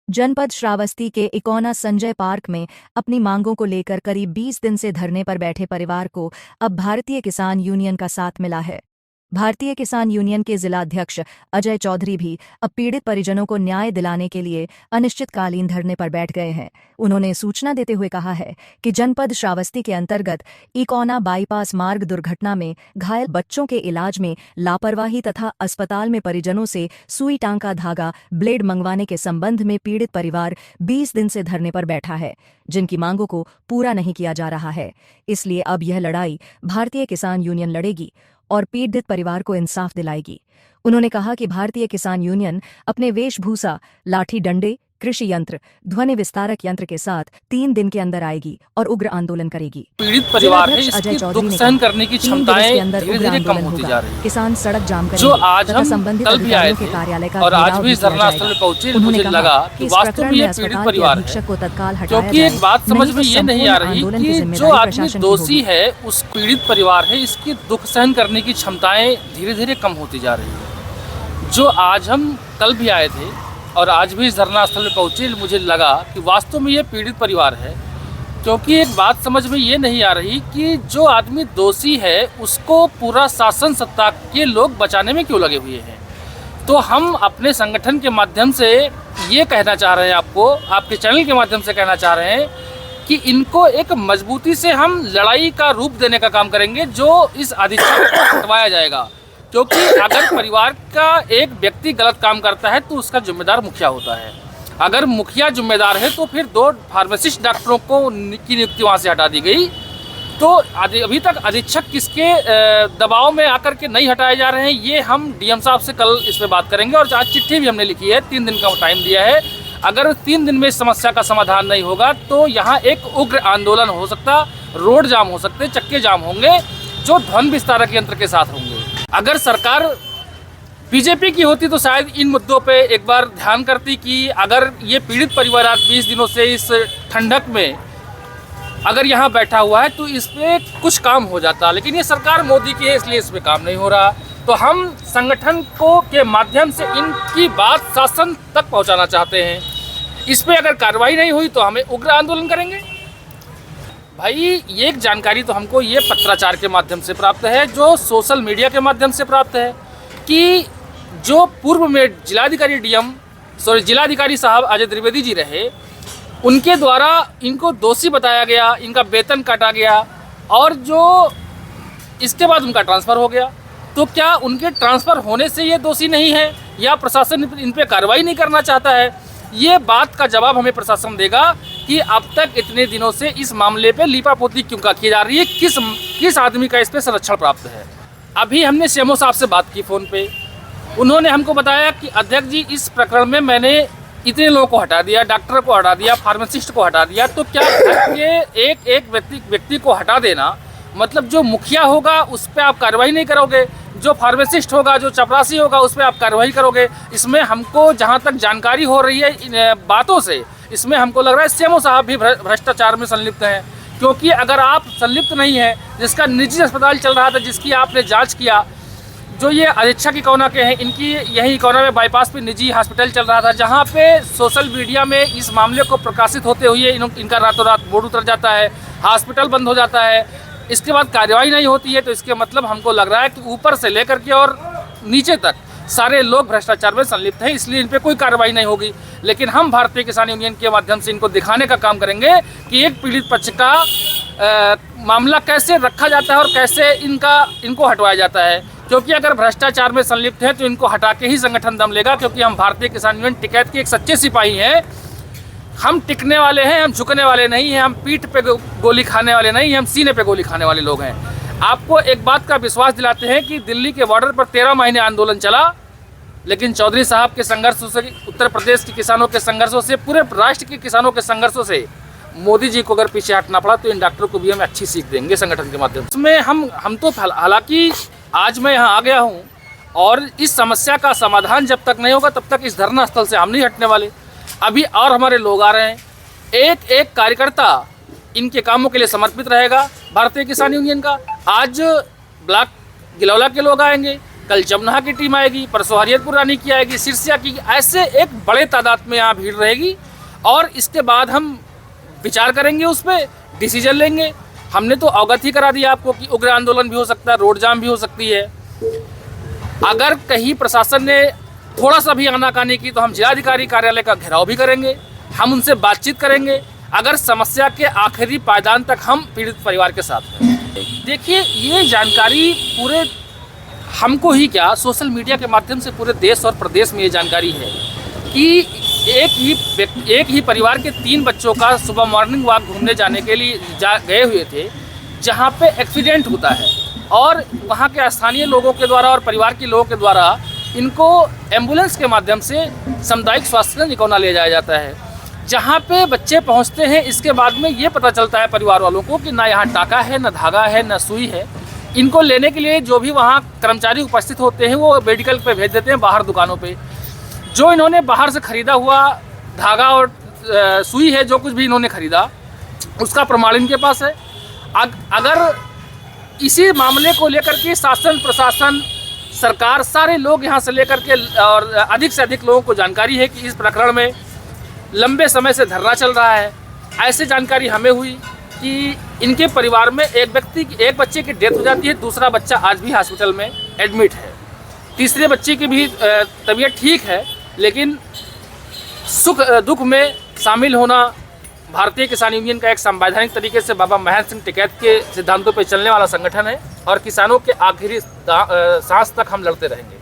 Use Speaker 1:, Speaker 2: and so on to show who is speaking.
Speaker 1: जनपद श्रावस्ती के इकोना संजय पार्क में अपनी मांगों को लेकर करीब 20 दिन से धरने पर बैठे परिवार को अब भारतीय किसान यूनियन का साथ मिला है। भारतीय किसान यूनियन के जिला अध्यक्ष अजय चौधरी भी अब पीड़ित परिजनों को न्याय दिलाने के लिए अनिश्चितकालीन धरने पर बैठ गए हैं। उन्होंने सूचना देते हुए कहा है कि जनपद श्रावस्ती के अंतर्गत इकोना बाईपास मार्ग दुर्घटना में घायल बच्चों के इलाज में लापरवाही तथा अस्पताल में परिजनों से सुई टांका धागा ब्लेड मंगवाने के संबंध में पीड़ित परिवार 20 दिन से धरने पर बैठा है, जिनकी मांगों को पूरा नहीं किया जा रहा है। इसलिए अब यह लड़ाई भारतीय किसान यूनियन लड़ेगी और पीड़ित परिवार को इंसाफ दिलाएगी। उन्होंने कहा कि भारतीय किसान यूनियन अपने वेशभूषा, लाठी डंडे, कृषि यंत्र, ध्वनि विस्तारक यंत्र के साथ 3 दिन के अंदर आएगी और उग्र आंदोलन करेगी।
Speaker 2: पीड़ित परिवार है, इसकी दुख सहन करने की क्षमताएं धीरे-धीरे कम होती जा रही है।
Speaker 1: किसान सड़क जाम करेंगे।
Speaker 2: जो आज हम कल भी आए थे और आज भी धरना स्थल में पहुंचे, मुझे लगा कि वास्तव में ये पीड़ित परिवार है, क्योंकि एक बात समझ में ये नहीं आ रही कि जो आदमी दोषी है उस पीड़ित परिवार है, इसकी दुख सहन करने की क्षमताएं धीरे-धीरे कम होती जा रही है। जो आज हम कल भी आए थे और आज भी इस धरना स्थल में पहुंचे, मुझे लगा कि वास्तव में ये पीड़ित परिवार है, क्योंकि एक बात समझ में ये नहीं आ रही कि जो आदमी दोषी है उसको पूरा शासन सत्ता के लोग बचाने में क्यों लगे हुए हैं। तो हम अपने संगठन के माध्यम से ये कहना चाह रहे हैं, आपको आपके चैनल के माध्यम से कहना चाह रहे हैं कि इनको एक मजबूती से हम लड़ाई का रूप देने का काम करेंगे, जो इस अधिकार को हटवाया जाएगा। क्योंकि अगर परिवार का एक व्यक्ति गलत काम करता है तो उसका जिम्मेदार मुखिया होता है। अगर मुखिया जिम्मेदार है तो फिर 2 फार्मासिस्ट डॉक्टरों की नियुक्ति वहाँ से हटा दी गई। तो अभी तक अधीक्षक किसके दबाव में आकर के नहीं हटाए जा रहे हैं, ये हम डीएम साहब से कल इस पर बात करेंगे। और आज चिट्ठी भी हमने लिखी है, 3 दिन का टाइम दिया है। अगर 3 दिन में इस समस्या का समाधान नहीं होगा तो यहाँ एक उग्र आंदोलन हो सकता, रोड जाम हो सकते, चक्के जाम होंगे, जो ध्वनि विस्तारक यंत्र के साथ होंगे। अगर सरकार बीजेपी की होती तो शायद इन मुद्दों पे एक बार ध्यान करती कि अगर ये पीड़ित परिवार आज 20 दिनों से इस ठंडक में अगर यहाँ बैठा हुआ है तो इस पे कुछ काम हो जाता। लेकिन ये सरकार मोदी की है, इसलिए इस पे काम नहीं हो रहा। तो हम संगठन को के माध्यम से इनकी बात शासन तक पहुँचाना चाहते हैं। इस पे अगर कार्रवाई नहीं हुई तो हमें उग्र आंदोलन करेंगे। भाई, ये एक जानकारी तो हमको ये पत्राचार के माध्यम से प्राप्त है, जो सोशल मीडिया के माध्यम से प्राप्त है कि जो पूर्व में जिलाधिकारी साहब अजय त्रिवेदी जी रहे, उनके द्वारा इनको दोषी बताया गया, इनका वेतन काटा गया और जो इसके बाद उनका ट्रांसफ़र हो गया। तो क्या उनके ट्रांसफ़र होने से ये दोषी नहीं है या प्रशासन इन पर कार्रवाई नहीं करना चाहता है? ये बात का जवाब हमें प्रशासन देगा कि अब तक इतने दिनों से इस मामले पे लीपापोती क्यों की जा रही है, किस आदमी का इस पे संरक्षण प्राप्त है। अभी हमने सीएमओ साहब से बात की फ़ोन पे, उन्होंने हमको बताया कि अध्यक्ष जी, इस प्रकरण में मैंने इतने लोगों को हटा दिया, डॉक्टर को हटा दिया, फार्मासिस्ट को हटा दिया। तो क्या ये एक व्यक्ति को हटा देना मतलब जो मुखिया होगा उस पर आप कार्रवाई नहीं करोगे, जो फार्मासिस्ट होगा, जो चपरासी होगा, उस पर आप कार्रवाई करोगे? इसमें हमको जहाँ तक जानकारी हो रही है इन बातों से, इसमें हमको लग रहा है सीएमओ साहब भी भ्रष्टाचार में संलिप्त हैं। क्योंकि अगर आप संलिप्त नहीं हैं, जिसका निजी अस्पताल चल रहा था, जिसकी आपने जांच किया, जो ये अधीक्षक इकोना के हैं, इनकी यही इकोना में बाईपास पे निजी हॉस्पिटल चल रहा था, जहाँ पे सोशल मीडिया में इस मामले को प्रकाशित होते हुए इनका रातों रात बोर्ड उतर जाता है, हॉस्पिटल बंद हो जाता है, इसके बाद कार्रवाई नहीं होती है। तो इसके मतलब हमको लग रहा है कि ऊपर से लेकर के और नीचे तक सारे लोग भ्रष्टाचार में संलिप्त हैं, इसलिए इन पे कोई कार्रवाई नहीं होगी। लेकिन हम भारतीय किसान यूनियन के माध्यम से इनको दिखाने का काम करेंगे कि एक पीड़ित पक्ष का मामला कैसे रखा जाता है और कैसे इनको हटवाया जाता है। क्योंकि अगर भ्रष्टाचार में संलिप्त है तो इनको हटा के ही संगठन दम लेगा। क्योंकि हम भारतीय किसान यूनियन टिकैत के एक सच्चे सिपाही हैं। हम टिकने वाले हैं, हम झुकने वाले नहीं हैं, हम पीठ पे गोली खाने वाले नहीं हैं, हम सीने पे गोली खाने वाले लोग हैं। आपको एक बात का विश्वास दिलाते हैं कि दिल्ली के बॉर्डर पर 13 महीने आंदोलन चला, लेकिन चौधरी साहब के संघर्षों से, उत्तर प्रदेश के किसानों के संघर्षों से, पूरे राष्ट्र के किसानों के संघर्षों से मोदी जी को अगर पीछे हटना पड़ा तो इन डॉक्टरों को भी हम अच्छी सीख देंगे संगठन के माध्यम से। इसमें हम तो हालांकि आज मैं यहाँ आ गया हूँ और इस समस्या का समाधान जब तक नहीं होगा तब तक इस धरना स्थल से हम नहीं हटने वाले। अभी और हमारे लोग आ रहे हैं, एक एक कार्यकर्ता इनके कामों के लिए समर्पित रहेगा भारतीय किसान यूनियन का। आज ब्लॉक गिलौला के लोग आएंगे, कल जमुना की टीम आएगी, परसों हरियतपुर रानी की आएगी, सिरसिया की, ऐसे एक बड़े तादाद में यहाँ भीड़ रहेगी। और इसके बाद हम विचार करेंगे, उस पर डिसीजन लेंगे। हमने तो अवगत ही करा दिया आपको कि उग्र आंदोलन भी हो सकता है, रोड जाम भी हो सकती है। अगर कहीं प्रशासन ने थोड़ा सा भी आनाकानी की तो हम जिलाधिकारी कार्यालय का घेराव भी करेंगे, हम उनसे बातचीत करेंगे। अगर समस्या के आखिरी पायदान तक हम पीड़ित परिवार के साथ हैं। देखिए, ये जानकारी पूरे हमको ही क्या, सोशल मीडिया के माध्यम से पूरे देश और प्रदेश में ये जानकारी है कि एक ही परिवार के 3 बच्चों का सुबह मॉर्निंग वॉक घूमने जाने के लिए गए हुए थे, जहाँ पे एक्सीडेंट होता है और वहाँ के स्थानीय लोगों के द्वारा और परिवार के लोगों के द्वारा इनको एम्बुलेंस के माध्यम से सामुदायिक स्वास्थ्य केंद्र निकौना ले जाया जाता है। जहाँ पे बच्चे पहुँचते हैं, इसके बाद में ये पता चलता है परिवार वालों को कि ना यहाँ टाका है, ना धागा है, ना सुई है। इनको लेने के लिए जो भी वहाँ कर्मचारी उपस्थित होते हैं वो मेडिकल पे भेज देते हैं, बाहर दुकानों पे। जो इन्होंने बाहर से ख़रीदा हुआ धागा और सुई है, जो कुछ भी इन्होंने ख़रीदा, उसका प्रमाण इनके पास है। अगर इसी मामले को लेकर के शासन, प्रशासन, सरकार, सारे लोग यहाँ से लेकर के और अधिक से अधिक लोगों को जानकारी है कि इस प्रकरण में लंबे समय से धरना चल रहा है। ऐसे जानकारी हमें हुई कि इनके परिवार में एक बच्चे की डेथ हो जाती है, दूसरा बच्चा आज भी हॉस्पिटल में एडमिट है, तीसरे बच्चे की भी तबीयत ठीक है, लेकिन सुख दुख में शामिल होना भारतीय किसान यूनियन का एक संवैधानिक तरीके से बाबा महेंद्र सिंह टिकैत के सिद्धांतों पर चलने वाला संगठन है और किसानों के आखिरी सांस तक हम लड़ते रहेंगे।